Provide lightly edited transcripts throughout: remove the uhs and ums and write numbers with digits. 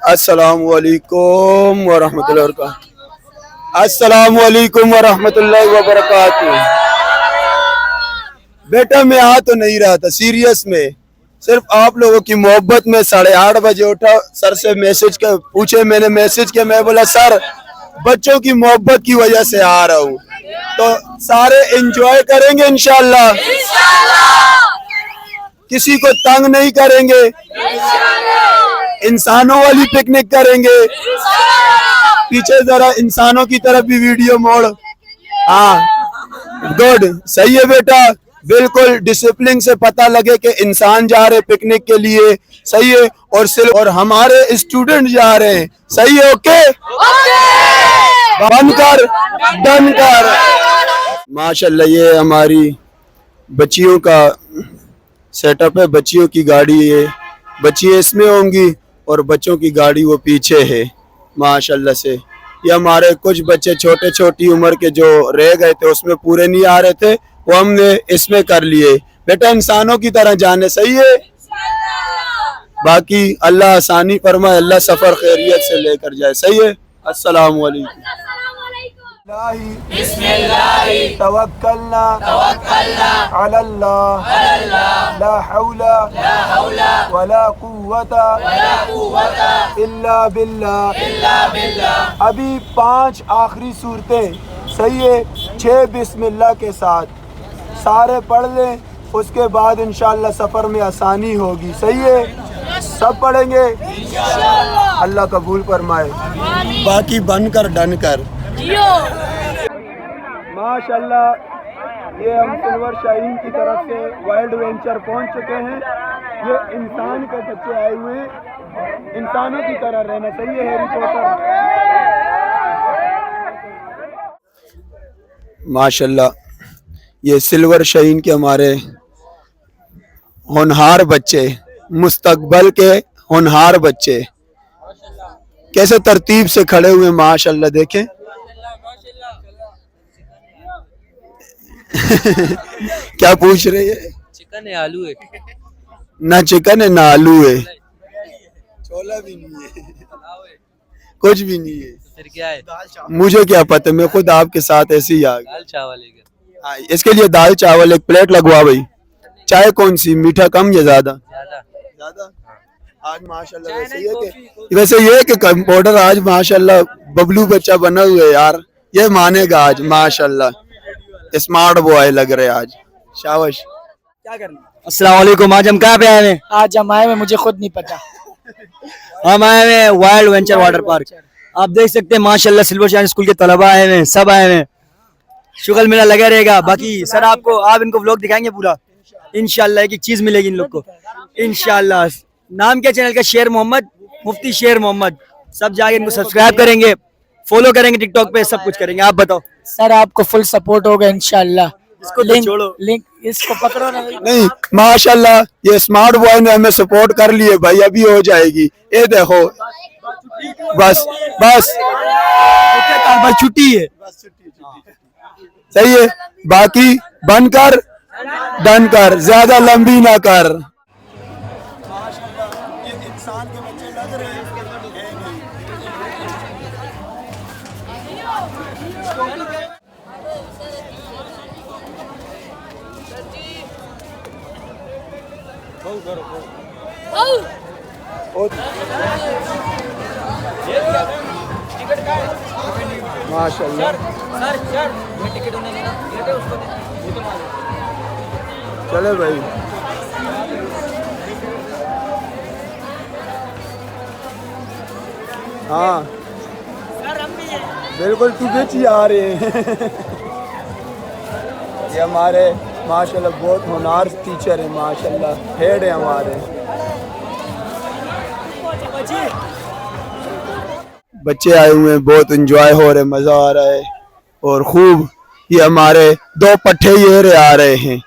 अस्सलामु अलैकुम व रहमतुल्लाहि व बरकातुहू। अस्सलामु अलैकुम व रहमतुल्लाहि व बरकातुहू। बेटा मैं आ तो नहीं रहा था सीरियस में, सिर्फ आप लोगों की मोहब्बत में 8:30 बजे उठा, सर से मैसेज कर पूछे, मैंने मैसेज किया, मैं बोला सर बच्चों की मोहब्बत की वजह से आ रहा हूँ, तो सारे एंजॉय करेंगे इंशाल्लाह, किसी को तंग नहीं करेंगे, इंसानों वाली पिकनिक करेंगे। पीछे जरा इंसानों की तरफ भी वीडियो मोड़। हाँ गुड, सही है बेटा, बिल्कुल डिसिप्लिन से पता लगे कि इंसान जा रहे पिकनिक के लिए, सही है। और हमारे स्टूडेंट जा रहे हैं, सही है। ओके बंद कर, डन कर। माशाल्लाह ये हमारी बच्चियों का सेटअप है, बच्चियों की गाड़ी है, बच्चियाँ इसमें होंगी और बच्चों की गाड़ी वो पीछे है माशाल्लाह से। ये हमारे कुछ बच्चे छोटे छोटी उम्र के जो रह गए थे उसमें पूरे नहीं आ रहे थे, वो हमने इसमें कर लिए। बेटा इंसानों की तरह जाने, सही है। बाकी अल्लाह आसानी फरमाए, अल्लाह सफर खैरियत से लेकर जाए, सही है। अस्सलाम वालेकुम। तवक्कलना अलल्लाह, ला हौला वला कुव्वता इल्ला बिल्लाह। अभी 5 आखिरी सूरतें, सही है, 6 बिस्मिल्लाह के साथ सारे पढ़ लें, उसके बाद इंशाअल्लाह सफ़र में आसानी होगी, सही है। सब पढ़ेंगे, अल्लाह कबूल फरमाए। बाकी बनकर डन कर। माशाल्लाह ये हम सिल्वर शाहीन की तरफ से वाइल्ड वेंचर पहुंच चुके हैं। ये इंसान के बच्चे आए हुए हैं, इंसानों की तरह रहना, सही है हैरी पॉटर। माशाल्लाह ये सिल्वर शाहीन के हमारे होनहार बच्चे, मुस्तकबल के होनहार बच्चे कैसे तरतीब से खड़े हुए माशाल्लाह, देखें। क्या पूछ रहे हैं? चिकन है आलू है? ना चिकन है ना आलू है, छोला भी नहीं है, कुछ भी नहीं है। तो फिर क्या है? मुझे क्या पता, मैं खुद आपके साथ ऐसे ही आ गया। दाल चावल है क्या? इसके लिए दाल चावल एक प्लेट लगवा भाई। चाय कौन सी, मीठा कम या ज्यादा? ज्यादा। आज माशाल्लाह वैसे ये कि कंप्यूटर आज माशाल्लाह बबलू बच्चा बना हुआ है यार, ये मानेगा आज माशाल्लाह, स्मार्ट बॉय लग रहे आज, शाबाश। क्या करना? अस्सलाम वालेकुम। आज हम कहाँ पे आए हैं? आज हम आए हैं, मुझे खुद नहीं पता। हम आए हैं वाइल्ड वेंचर वाटर पार्क। आप देख सकते हैं माशाल्लाह सिल्वर शाइन स्कूल के तलबा आए हैं, सब आए हैं, शुगल मेला लगा रहेगा। बाकी सर आप इनको व्लॉग दिखाएंगे पूरा इंशाल्लाह, एक चीज मिलेगी इन लोग को इंशाल्लाह। नाम क्या चैनल का? शेर मोहम्मद, मुफ्ती शेर मोहम्मद। सब जाके इनको सब्सक्राइब करेंगे, फॉलो करेंगे, टिकटॉक पे सब कुछ करेंगे। आप बताओ सर, आपको फुल सपोर्ट होगा इंशाल्लाह। इसको तो छोड़ो, लिंक इसको पकड़ो ना। नहीं माशाल्लाह ये स्मार्ट बॉय ने हमें सपोर्ट कर लिए भाई, अभी हो जाएगी। ये देखो बस बस छुट्टी है, सही है। बाकी बनकर डन कर, ज्यादा लंबी ना कर। माशाल्लाह चले भाई। हाँ बिल्कुल तू बेची आ रहे हैं। ये हमारे माशाल्लाह बहुत होनहार टीचर है माशाल्लाह, हेड है हमारे। बच्चे आए हुए हैं, बहुत एंजॉय हो रहे, मज़ा आ रहा है और खूब। ये हमारे 2 पट्ठे ये आ रहे हैं,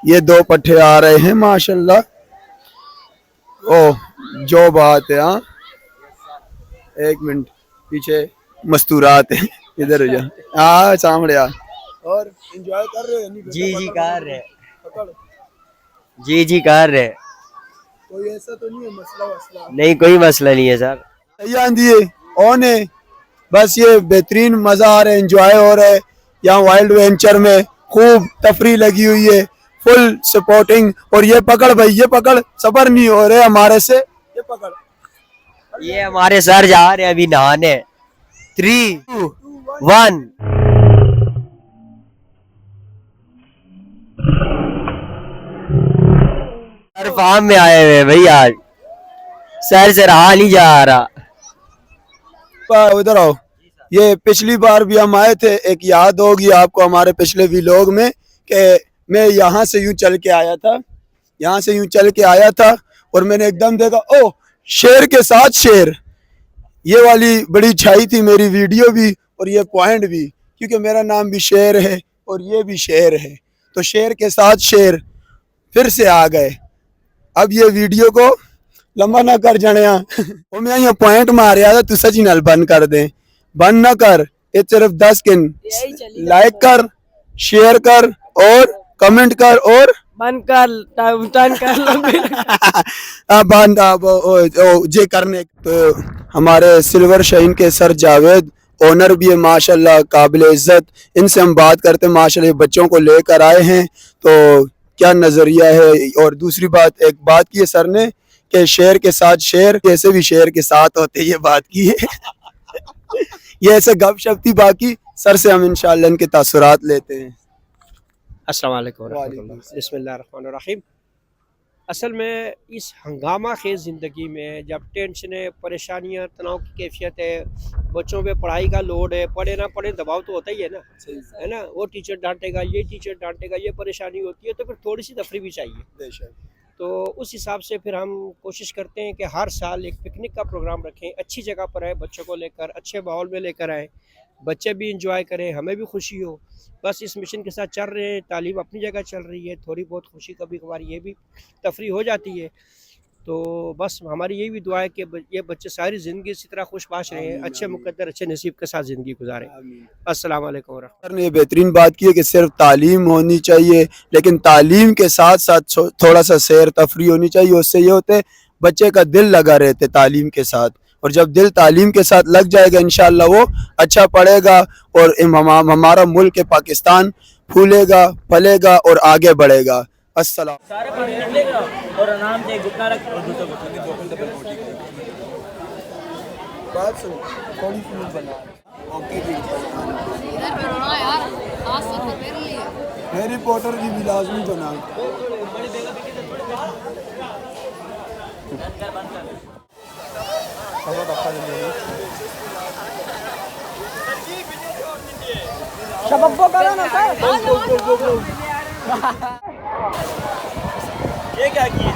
ये 2 पट्ठे आ रहे हैं माशाल्लाह। ओह जो बात है। हाँ 1 मिनट पीछे मस्तूरात है, इधर हो जा। हाँ सामने आ। और एंजॉय कर रहे हो? जी कर रहे, जी कर रहे। कोई ऐसा तो नहीं है मसला वसला? नहीं, कोई मसला नहीं है सर। सही आंधी है, ऑन है, बस ये बेहतरीन मजा आ रहा है, एंजॉय हो रहा है यहाँ वाइल्ड वेंचर में, खूब तफरी लगी हुई है, फुल सपोर्टिंग। और ये पकड़ भाई, ये पकड़, सबर नहीं हो रहे हमारे से, ये पकड़। ये हमारे सर जा रहे हैं अभी नहाने। 3, 2, 1। सर फार्म में आए हुए हैं भाई आज, सर से रहा नहीं जा रहा। उधर आओ। ये पिछली बार भी हम आए थे, एक याद होगी आपको हमारे पिछले व्लॉग में कि मैं यहाँ से यूं चल के आया था, यहाँ से यूं चल के आया था और मैंने एकदम देखा, ओ शेर के साथ शेर। ये वाली बड़ी छाई थी मेरी वीडियो भी और ये पॉइंट भी, क्योंकि मेरा नाम भी शेर है और ये भी शेर है, तो शेर के साथ शेर फिर से आ गए। अब ये वीडियो को लंबा ना कर जाने वो मैं यहाँ पॉइंट मारिया था, तू सची नाल बंद कर दे, बंद ना कर, ये सिर्फ 10 किन लाइक कर, शेयर कर और कमेंट कर और बंद कर, टर्न कर। बंद अब जे करने। तो हमारे सिल्वर शाइन के सर जावेद ओनर भी है माशाल्लाह, काबिल इज्जत, इनसे हम बात करते हैं माशाल्लाह। बच्चों को लेकर आए हैं तो क्या नजरिया है। और दूसरी बात, एक बात की है सर ने कि शेर के साथ शेर कैसे भी शेर के साथ होते, ये बात की है ये ऐसे गपशप थी। बाकी सर से हम इंशाल्लाह इनके तासुरात लेते हैं। अस्सलाम वालेकुम बिस्मिल्लाहिर्रहमानिर्रहीम। असल में इस हंगामा खेज ज़िंदगी में जब टेंशनें, परेशानियां, तनाव की कैफियत है, बच्चों पे पढ़ाई का लोड है, पढ़े ना पढ़े दबाव तो होता ही है ना, वो टीचर डांटेगा, ये टीचर डांटेगा, ये परेशानी होती है, तो फिर थोड़ी सी तफरी भी चाहिए। तो उस हिसाब से फिर हम कोशिश करते हैं कि हर साल एक पिकनिक का प्रोग्राम रखें, अच्छी जगह पर आए, बच्चों को लेकर अच्छे माहौल में लेकर आएँ, बच्चे भी इंजॉय करें, हमें भी खुशी हो। बस इस मिशन के साथ चल रहे हैं। तालीम अपनी जगह चल रही है, थोड़ी बहुत खुशी कभी कभार ये भी तफरी हो जाती है। तो बस हमारी यही भी दुआ है कि ये बच्चे सारी ज़िंदगी इसी तरह खुशबाश रहें, अच्छे मुकद्दर, अच्छे नसीब के साथ ज़िंदगी गुजारें। अस्सलाम वालेकुम। सर ने बेहतरीन बात की है कि सिर्फ तालीम होनी चाहिए, लेकिन तालीम के साथ साथ थोड़ा सा सैर तफरी होनी चाहिए। उससे ये होते बच्चे का दिल लगा रहते तालीम के साथ, और जब दिल तालीम के साथ लग जाएगा इंशाल्लाह वो अच्छा पढ़ेगा और हमारा मुल्क पाकिस्तान फूलेगा, फलेगा और आगे बढ़ेगा। अस्सलाम। और आराम से घुटना रख और बात सुन, थोड़ी सी बना। ओके जी, हैरी पॉटर की भी लाजमी बना। शबब्बो करो ना सर। ये क्या किए?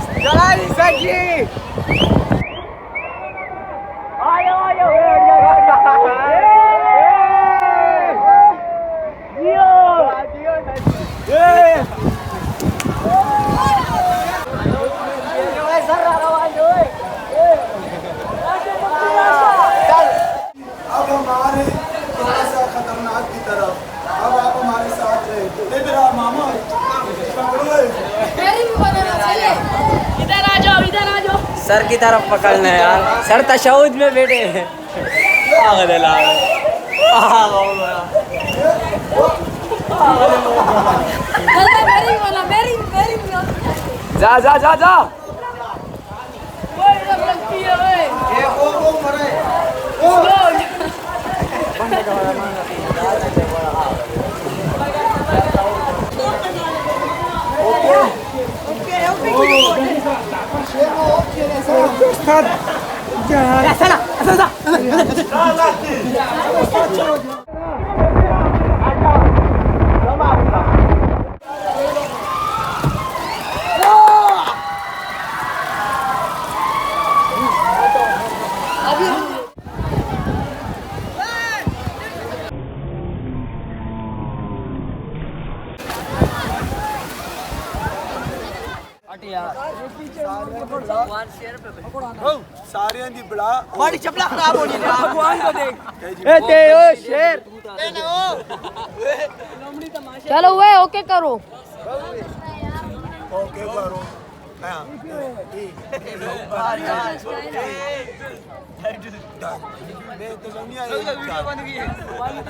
अब हमारे थोड़ा सा खतरनाक की तरफ, अब आप हमारे साथ रहे। इधर आ मामा, इधर आ जाओ, इधर आ जाओ। सर की तरफ पकड़ना है यार, सर तशहुद में बैठे हैं। जा जा जा जा। सारे दी बड़ा हमारी चपला खराब होनी है, भगवान को देख। शेर चलो वे ओके करो। ओके करो। मैं तो नहीं आया